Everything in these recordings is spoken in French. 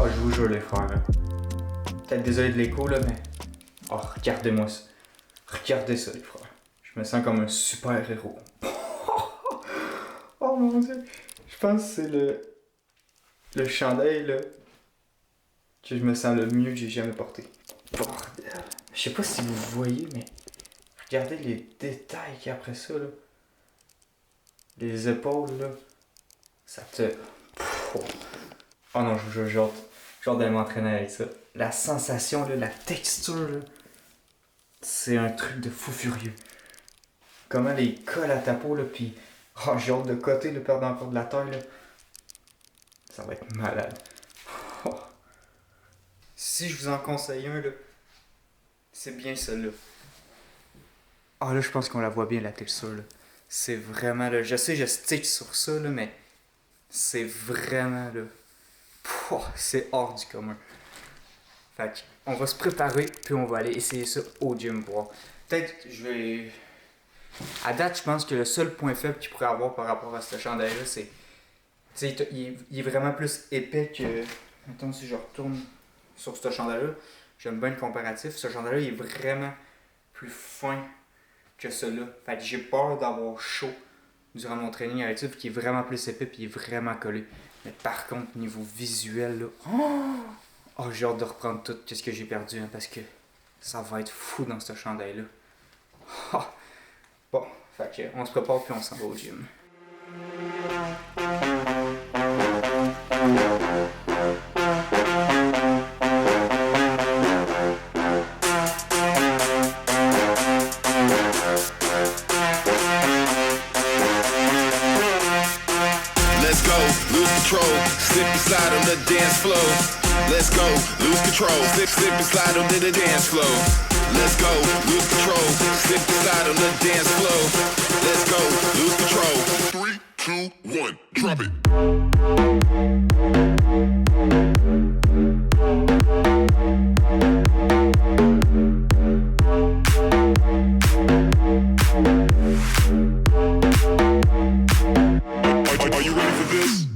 Oh, je vous jure, les frères, là. Peut-être désolé de l'écho, là, mais... Oh, regardez-moi ça. Regardez ça, les frères. Je me sens comme un super-héros. Oh mon Dieu. Je pense que c'est le chandail, là, que je me sens le mieux que j'ai jamais porté. Bordel. Je sais pas si vous voyez, mais... Regardez les détails qu'il y a après ça, là. Les épaules, là. Ça te... Oh non, je j'ai hâte d'aller m'entraîner avec ça. La sensation, là, la texture, là, c'est un truc de fou furieux. Comment les colle à ta peau, là, pis... Oh, j'ai hâte de coter, le perdre encore de la taille, là. Ça va être malade. Oh. Si je vous en conseille un, là, c'est bien celui-là. Ah là, je pense qu'on la voit bien, la texture, là. C'est vraiment, là... Je sais, je stitch sur ça, là, mais... C'est vraiment, là... Pouah, c'est hors du commun. Fait on va se préparer, puis on va aller essayer ça au gym voir. Peut-être, je vais... À date, je pense que le seul point faible qu'il pourrait avoir par rapport à ce chandail-là, c'est... Tu sais, il est vraiment plus épais que... Attends, si je retourne sur ce chandail-là, j'aime bien le comparatif. Ce chandail-là, il est vraiment plus fin que celui-là. Fait que j'ai peur d'avoir chaud durant mon training avec ça, puis qu'il est vraiment plus épais, puis il est vraiment collé. Mais par contre, niveau visuel, là... Oh, j'ai hâte de reprendre tout ce que j'ai perdu, hein, parce que ça va être fou dans ce chandail-là. Oh. Bon, fait que on se prépare puis on s'en va au gym. Let's go, lose control, slip and slide on the dance floor. Let's go, lose control, slip and slide on the dance floor. Let's go, lose control, slip and slide on the dance floor. Let's go, lose control. 3, 2, 1, drop it. Are you ready for this?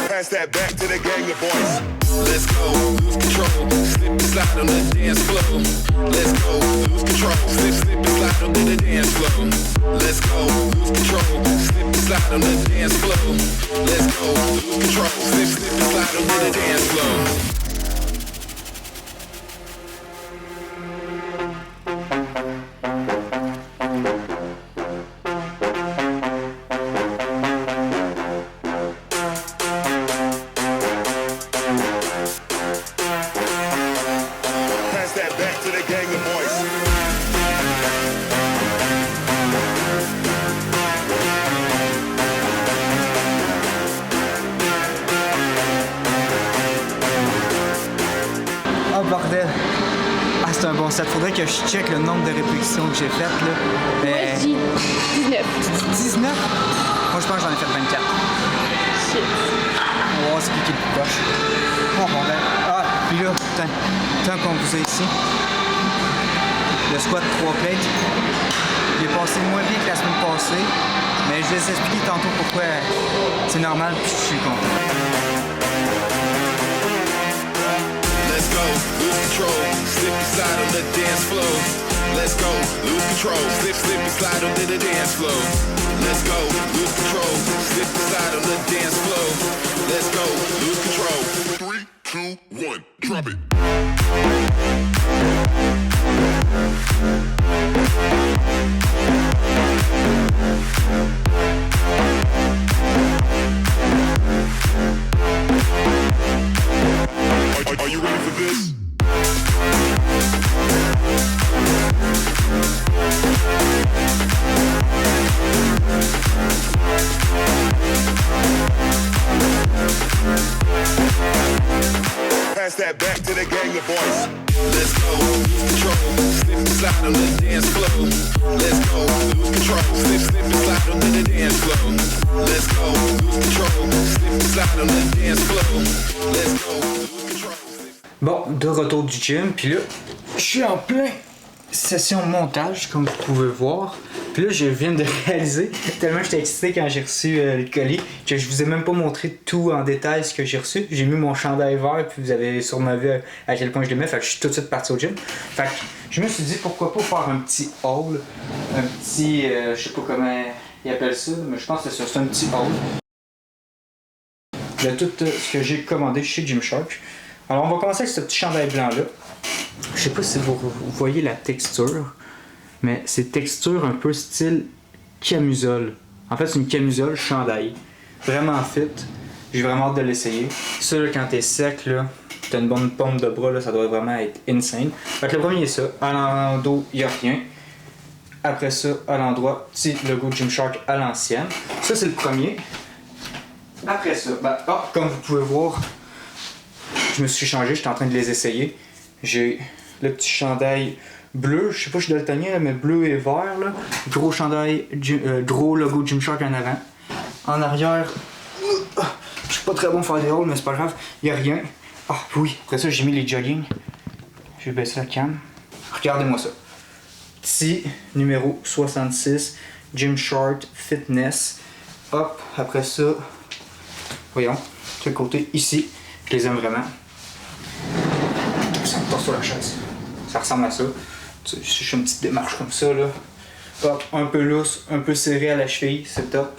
Pass that back to the gang of boys. Let's go, lose control, slip and slide on the dance floor. Let's go, lose control, slip and slide on the dance floor. Let's go, lose control, slip and slide on the dance floor. Let's go, lose control, slip and slide on the dance floor. Oh bordel! Ah, c'est un bon set. Faudrait que je check le nombre de répétitions que j'ai faites, là. Mais... Moi, je dis 19. 19? Moi, je pense que j'en ai fait 24. Shit. On va voir c'est qui est le plus proche. Oh bordel! Ah, puis là, tant qu'on vous a ici, le squat 3 plates, il est passé moins bien que la semaine passée, mais je vais vous expliquer tantôt pourquoi c'est normal, puis je suis content. Let's go, lose control, slip and slide on the dance floor. Let's go, lose control, slip and slide on the dance floor. Let's go, lose control, slip and slide on the dance floor. Let's go, lose control. 3, 2, 1, drop it. Are you ready for this? Pass that back to the gang of boys. Let's go, lose control, slip and slide on the dance floor. Let's go, lose control, slip and slide on the dance floor. Let's go, lose control, slip and slide on the dance floor. Let's go, lose control. Bon, de retour du gym, puis là, je suis en plein session montage, comme vous pouvez voir. Puis là, je viens de réaliser, tellement j'étais excité quand j'ai reçu le colis, que je vous ai même pas montré tout en détail ce que j'ai reçu. J'ai mis mon chandail vert, puis vous avez sûrement vu à quel point je l'aimais, fait que je suis tout de suite parti au gym. Fait que je me suis dit, pourquoi pas faire un petit haul, un petit, je sais pas comment ils appellent ça, mais je pense que c'est un petit haul de tout ce que j'ai commandé chez Gymshark. Alors, on va commencer avec ce petit chandail blanc-là. Je sais pas si vous voyez la texture, mais c'est texture un peu style camisole. En fait, c'est une camisole chandail. Vraiment fit. J'ai vraiment hâte de l'essayer. Ça, là, quand t'es sec, là, t'as une bonne pompe de bras, là, ça doit vraiment être insane. Fait que le premier est ça. À l'endos, il n'y a rien. Après ça, à l'endroit, petit logo Gymshark à l'ancienne. Ça, c'est le premier. Après ça, comme vous pouvez voir, je me suis changé, j'étais en train de les essayer. J'ai le petit chandail bleu, je sais pas si je suis daltonien, mais bleu et vert. Là. Gros chandail, gros logo Gymshark en avant. En arrière, je suis pas très bon pour faire des hauls, mais c'est pas grave, il n'y a rien. Ah oui, après ça, j'ai mis les jogging. Je vais baisser la cam. Regardez-moi ça. Petit numéro 66, Gymshark Fitness. Hop, après ça, voyons, ce côté ici, je les aime vraiment. Ça me passe sur la chaise. Ça ressemble à ça. Si je fais une petite démarche comme ça, là. Hop, un peu lousse, un peu serré à la cheville, c'est top.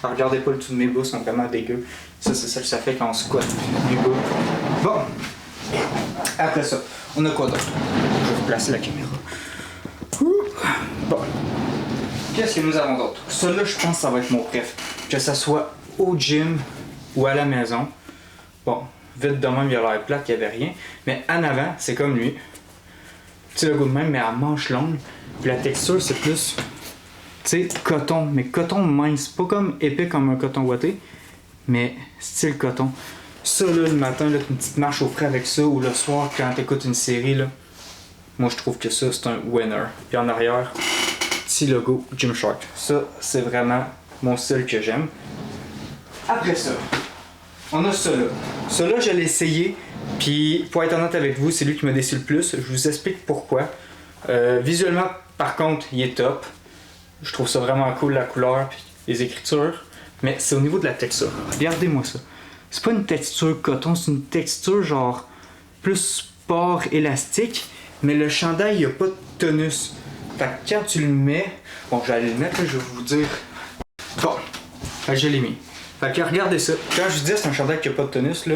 Alors, regardez pas le dessous de mes bas, sont vraiment dégueux. Ça, c'est ça que ça fait quand on squatte les bas. Bon, après ça, on a quoi d'autre? Je vais replacer la caméra. Bon, qu'est-ce que nous avons d'autre? Celui-là, je pense que ça va être mon préf. Que ça soit au gym ou à la maison. Bon, vite de même, il a l'air plat, il n'y avait rien. Mais en avant, c'est comme lui. Petit logo de même, mais à manche longue. Puis la texture, c'est plus, tu sais, coton. Mais coton mince. Pas comme épais comme un coton ouaté, mais style coton. Ça, là, le matin, là, une petite marche au frais avec ça, ou le soir, quand t'écoutes une série, là, moi, je trouve que ça, c'est un winner. Puis en arrière, petit logo Gymshark. Ça, c'est vraiment mon style que j'aime. Après ça, on a ça là. Ça là, je l'ai essayé. Puis, pour être honnête avec vous, c'est lui qui m'a déçu le plus. Je vous explique pourquoi. Visuellement, par contre, il est top. Je trouve ça vraiment cool, la couleur puis les écritures. Mais c'est au niveau de la texture. Regardez-moi ça. C'est pas une texture coton, c'est une texture genre plus sport élastique. Mais le chandail, il n'y a pas de tonus. Fait que quand tu le mets... Bon, j'allais le mettre, là, je vais vous dire... Bon, fait que je l'ai mis. Fait que regardez ça. Quand je vous dis c'est un chandail qui n'a pas de tonus, là,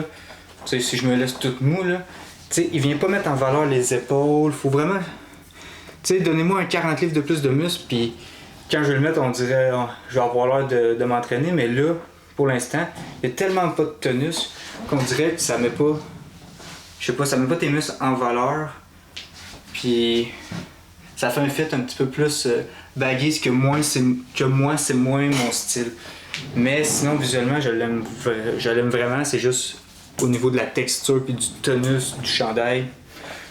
tu sais, si je me laisse tout mou, là, tu sais, il vient pas mettre en valeur les épaules. Faut vraiment... Tu sais, donnez-moi un 40 livres de plus de muscle, puis quand je vais le mettre, on dirait... je vais avoir l'air de m'entraîner, mais là, pour l'instant, il y a tellement pas de tonus qu'on dirait que ça met pas... Je sais pas, ça met pas tes muscles en valeur. Puis ça fait un fit un petit peu plus baggy, que moi c'est moins mon style. Mais sinon visuellement je l'aime vraiment, c'est juste au niveau de la texture puis du tonus du chandail,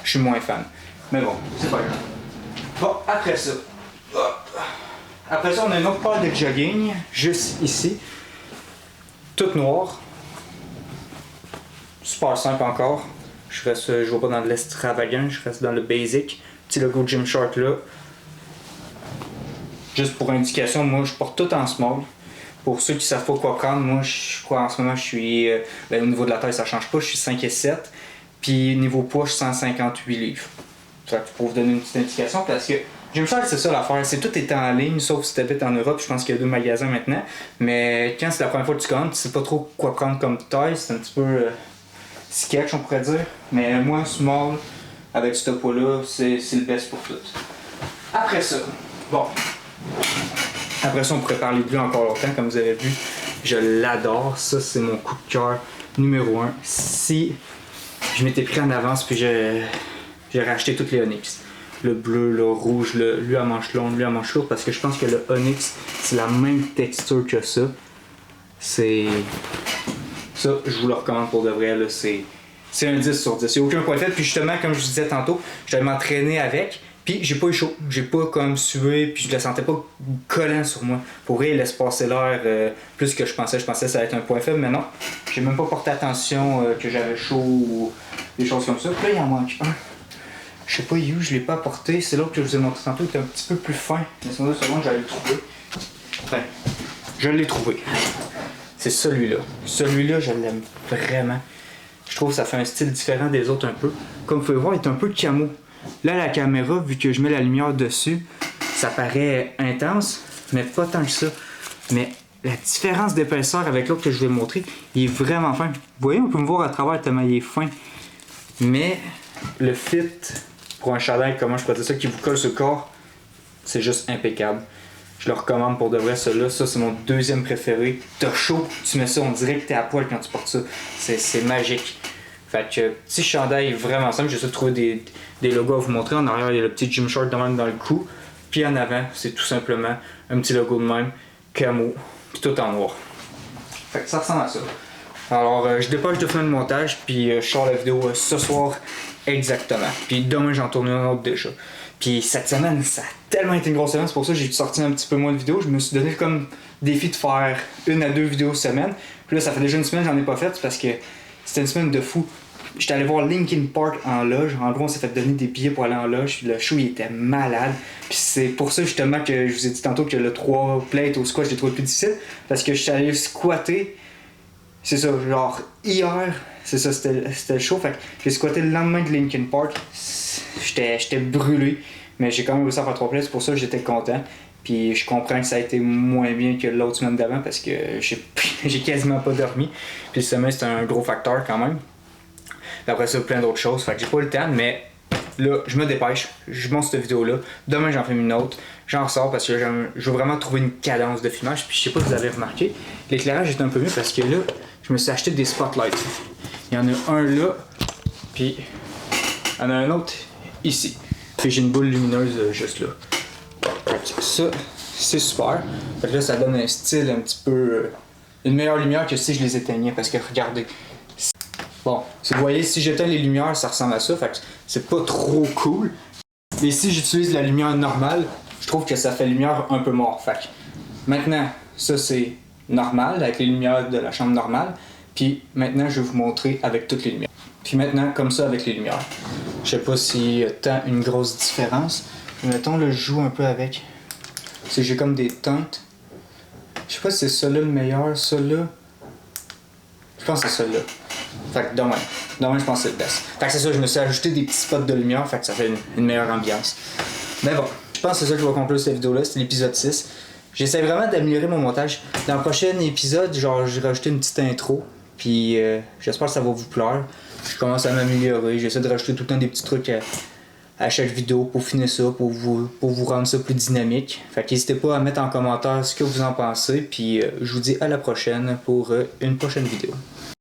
je suis moins fan. Mais bon, c'est pas grave. Bon, après ça, on a une autre paire de jogging, juste ici, toute noire, super simple encore. Je vais pas dans l'extravagant, je reste dans le basic. Petit logo Gymshark là. Juste pour indication, moi je porte tout en small. Pour ceux qui savent pas quoi prendre, moi je crois en ce moment je suis... au niveau de la taille ça change pas, je suis 5 et 7. Puis niveau poids je suis 158 livres. Ça pour vous donner une petite indication parce que Gymshark c'est ça l'affaire, c'est tout est en ligne sauf si tu habites en Europe, je pense qu'il y a 2 magasins maintenant. Mais quand c'est la première fois que tu commandes, tu sais pas trop quoi prendre comme taille, c'est un petit peu... sketch on pourrait dire, mais moi small avec ce poids-là, c'est le best pour tout. Après ça, bon, après ça on pourrait parler de lui encore longtemps, comme vous avez vu, je l'adore, ça c'est mon coup de cœur numéro 1. Si je m'étais pris en avance puis j'ai racheté toutes les Onyx, le bleu, le rouge, lui à manche longue, lui à manche lourde, parce que je pense que le Onyx c'est la même texture que ça. C'est... Ça, je vous le recommande pour de vrai, là, c'est un 10 sur 10. Il n'y a aucun point faible, puis justement, comme je vous disais tantôt, j'allais m'entraîner avec, puis j'ai pas eu chaud, j'ai pas comme sué, puis je le sentais pas collant sur moi. Pour vrai, il laisse passer l'air plus que je pensais que ça allait être un point faible, mais non, j'ai même pas porté attention que j'avais chaud ou des choses comme ça. Puis là, il en manque un. Je sais pas où, je l'ai pas apporté. C'est l'autre que je vous ai montré tantôt, qui est un petit peu plus fin. Mais sur 2 secondes, j'allais le trouver. Enfin, je l'ai trouvé. C'est celui-là. Celui-là, je l'aime vraiment. Je trouve que ça fait un style différent des autres un peu. Comme vous pouvez voir, il est un peu camo. Là, la caméra, vu que je mets la lumière dessus, ça paraît intense, mais pas tant que ça. Mais la différence d'épaisseur avec l'autre que je vais montrer, il est vraiment fin. Vous voyez, on peut me voir à travers tellement il est fin. Mais le fit pour un chandail, comment je peux dire ça, qui vous colle sur le corps, c'est juste impeccable. Je le recommande pour de vrai, celui-là. Ça, c'est mon deuxième préféré. T'as chaud, tu mets ça, on dirait que t'es à poil quand tu portes ça. C'est magique. Fait que, petit chandail vraiment simple. J'ai essayé de trouver des logos à vous montrer. En arrière, il y a le petit Gymshark de même dans le cou. Puis en avant, c'est tout simplement un petit logo de même, camo, puis tout en noir. Fait que ça ressemble à ça. Alors, je dépêche de finir le montage, puis je sors la vidéo ce soir exactement. Puis demain, j'en tourne une autre déjà. Puis cette semaine, ça a tellement été une grosse semaine, c'est pour ça que j'ai sorti un petit peu moins de vidéos. Je me suis donné comme défi de faire 1 à 2 vidéos semaine. Puis là, ça fait déjà une semaine, j'en ai pas fait parce que c'était une semaine de fou. J'étais allé voir Linkin Park en loge. En gros, on s'est fait donner des billets pour aller en loge. Le show, il était malade. Puis c'est pour ça justement que je vous ai dit tantôt que le 3 plates au squat, je l'ai trouvé plus difficile. Parce que j'étais allé squatter. C'est ça, genre hier, c'est ça, c'était le show. Fait que j'ai squatté le lendemain de Linkin Park. J'étais brûlé. Mais j'ai quand même réussi à faire 3 plates. C'est pour ça que j'étais content. Puis je comprends que ça a été moins bien que l'autre semaine d'avant parce que j'ai quasiment pas dormi. Puis le sommeil, c'est un gros facteur quand même. Puis après ça, plein d'autres choses. Fait que j'ai pas eu le temps, mais là, je me dépêche. Je monte cette vidéo-là. Demain, j'en fais une autre. J'en ressors parce que je veux vraiment trouver une cadence de filmage. Puis je sais pas si vous avez remarqué, l'éclairage est un peu mieux parce que là, je me suis acheté des spotlights. Il y en a un là, puis il y en a un autre ici. Puis j'ai une boule lumineuse juste là. Ça, c'est super. Fait que là, ça donne un style un petit peu... une meilleure lumière que si je les éteignais. Parce que regardez. Bon, si vous voyez, si j'éteins les lumières, ça ressemble à ça. Fait que c'est pas trop cool. Et si j'utilise la lumière normale, je trouve que ça fait lumière un peu mort. Fait que maintenant, ça c'est normal, avec les lumières de la chambre normale. Puis maintenant, je vais vous montrer avec toutes les lumières. Puis maintenant, comme ça avec les lumières. Je sais pas s'il y a tant une grosse différence. Mais mettons, là, je joue un peu avec. C'est j'ai comme des teintes. Je sais pas si c'est ça là le meilleur, ça là. Je pense que c'est celui-là. Fait que demain, je pense que c'est le best. Fait que c'est ça, je me suis ajouté des petits spots de lumière, fait que ça fait une meilleure ambiance. Mais bon, je pense que c'est ça que je vais conclure cette vidéo-là, c'est l'épisode 6. J'essaie vraiment d'améliorer mon montage. Dans le prochain épisode, genre, j'ai rajouté une petite intro, puis j'espère que ça va vous plaire. Je commence à m'améliorer, j'essaie de rajouter tout le temps des petits trucs à chaque vidéo pour finir ça, pour vous rendre ça plus dynamique. Fait qu'hésitez pas à mettre en commentaire ce que vous en pensez, puis je vous dis à la prochaine pour une prochaine vidéo.